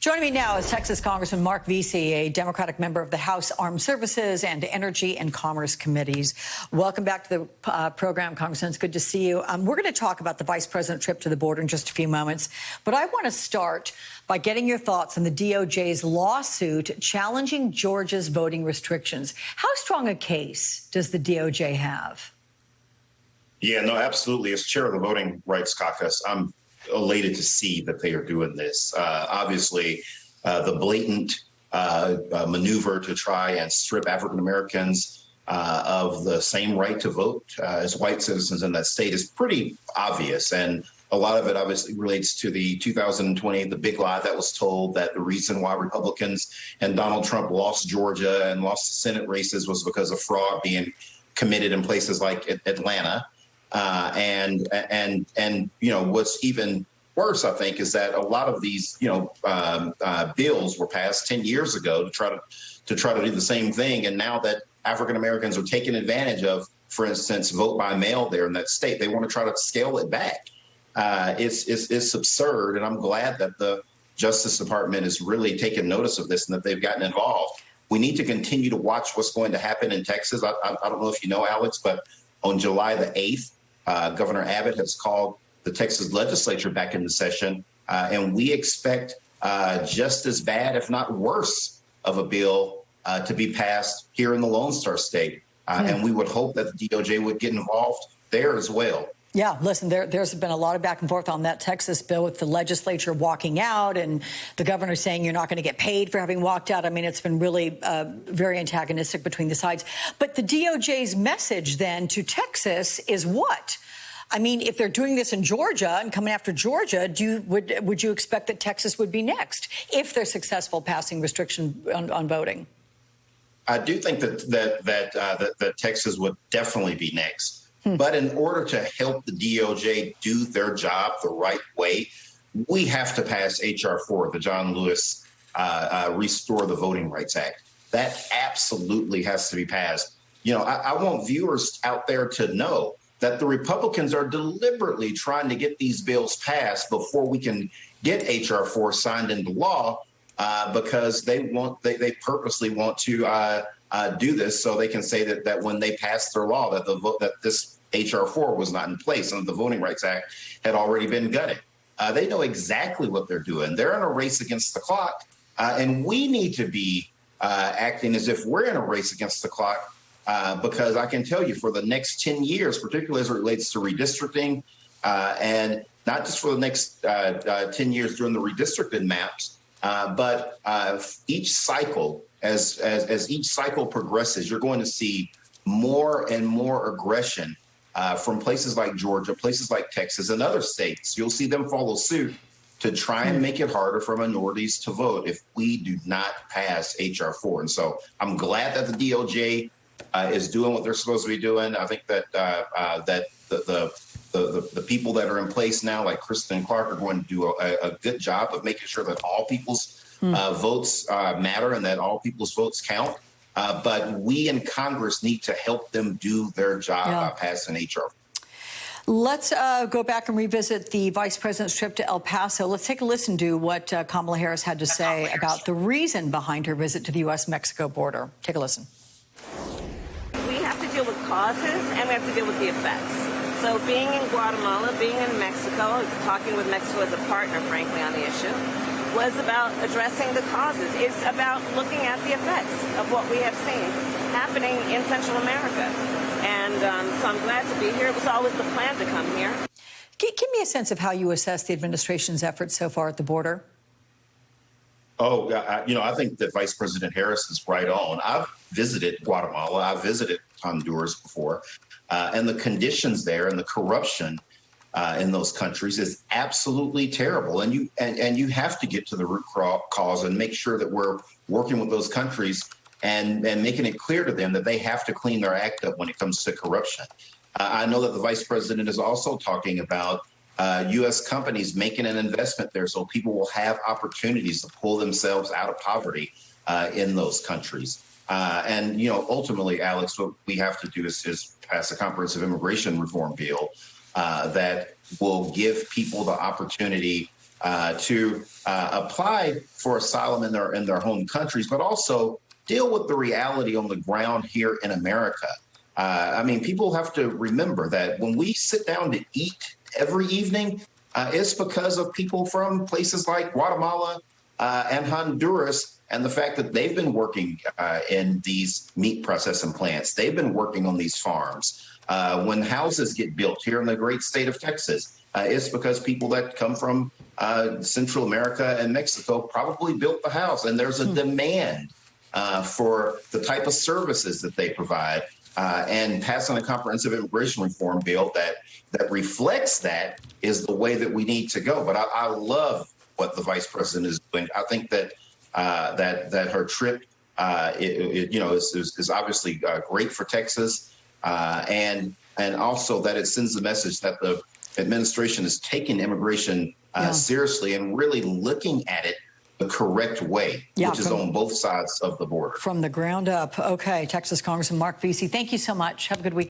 Joining me now is Texas Congressman Mark Veasey, a Democratic member of the House Armed Services and Energy and Commerce Committees. Welcome back to the program, Congressman. It's good to see you. We're going to talk about the vice president's trip to the border in just a few moments, but I want to start by getting your thoughts on the DOJ's lawsuit challenging Georgia's voting restrictions. How strong a case does the DOJ have? Yeah, no, absolutely. As chair of the Voting Rights Caucus, I'm elated to see that they are doing this. Obviously, the blatant maneuver to try and strip African Americans of the same right to vote as white citizens in that state is pretty obvious. And a lot of it obviously relates to the 2020, the big lie that was told that the reason why Republicans and Donald Trump lost Georgia and lost the Senate races was because of fraud being committed in places like Atlanta. And you know, what's even worse, I think, is that a lot of these, bills were passed 10 years ago to try to do the same thing. And now that African Americans are taking advantage of, for instance, vote by mail there in that state, they want to try to scale it back. It's absurd. And I'm glad that the Justice Department is really taking notice of this and that they've gotten involved. We need to continue to watch what's going to happen in Texas. I don't know if you know, Alex, but on July the 8th, Governor Abbott has called the Texas legislature back into session, and we expect just as bad, if not worse, of a bill to be passed here in the Lone Star State. And we would hope that the DOJ would get involved there as well. Yeah, listen, there's been a lot of back and forth on that Texas bill with the legislature walking out and the governor saying you're not going to get paid for having walked out. I mean, it's been really very antagonistic between the sides. But the DOJ's message then to Texas is what? I mean, if they're doing this in Georgia and coming after Georgia, would you expect that Texas would be next if they're successful passing restriction on voting? I do think that Texas would definitely be next. But in order to help the DOJ do their job the right way, we have to pass H.R. 4, the John Lewis Restore the Voting Rights Act. That absolutely has to be passed. You know, I want viewers out there to know that the Republicans are deliberately trying to get these bills passed before we can get H.R. 4 signed into law because they purposely want to do this so they can say that when they pass their law that this H.R. 4 was not in place and the Voting Rights Act had already been gutted. They know exactly what they're doing. They're in a race against the clock, and we need to be acting as if we're in a race against the clock because I can tell you for the next 10 years, particularly as it relates to redistricting, and not just for the next 10 years during the redistricting maps, but each cycle, as each cycle progresses, you're going to see more and more aggression from places like Georgia, places like Texas, and other states. You'll see them follow suit to try and make it harder for minorities to vote if we do not pass H.R. 4. And so I'm glad that the DOJ is doing what they're supposed to be doing. I think that that the people that are in place now, like Kristen Clark, are going to do a good job of making sure that all people's votes matter and that all people's votes count. But we in Congress need to help them do their job by passing H.R. Let's go back and revisit the vice president's trip to El Paso. Let's take a listen to what Kamala Harris had to say about the reason behind her visit to the U.S.-Mexico border. Take a listen. We have to deal with causes and we have to deal with the effects. So being in Guatemala, being in Mexico, talking with Mexico as a partner, frankly, on the issue, was about addressing the causes. It's about looking at the effects of what we have seen happening in Central America. And so I'm glad to be here. It was always the plan to come here. Give me a sense of how you assess the administration's efforts so far at the border. Oh, I think that Vice President Harris is right on. I've visited Guatemala. I've visited Honduras before. And the conditions there and the corruption in those countries is absolutely terrible. And you have to get to the root cause and make sure that we're working with those countries and making it clear to them that they have to clean their act up when it comes to corruption. I know that the vice president is also talking about U.S. companies making an investment there so people will have opportunities to pull themselves out of poverty in those countries. And, ultimately, Alex, what we have to do is pass a comprehensive immigration reform bill that will give people the opportunity to apply for asylum in their home countries, but also deal with the reality on the ground here in America. I mean, people have to remember that when we sit down to eat every evening, it's because of people from places like Guatemala and Honduras, and the fact that they've been working in these meat processing plants. They've been working on these farms. When houses get built here in the great state of Texas, it's because people that come from Central America and Mexico probably built the house, and there's a demand for the type of services that they provide. And passing a comprehensive immigration reform bill that reflects that is the way that we need to go. But I love what the vice president is doing. I think that that her trip, is obviously great for Texas, and also that it sends the message that the administration is taking immigration seriously and really looking at it the correct way, which is on both sides of the border. From the ground up. Okay, Texas Congressman Mark Veasey, thank you so much. Have a good week.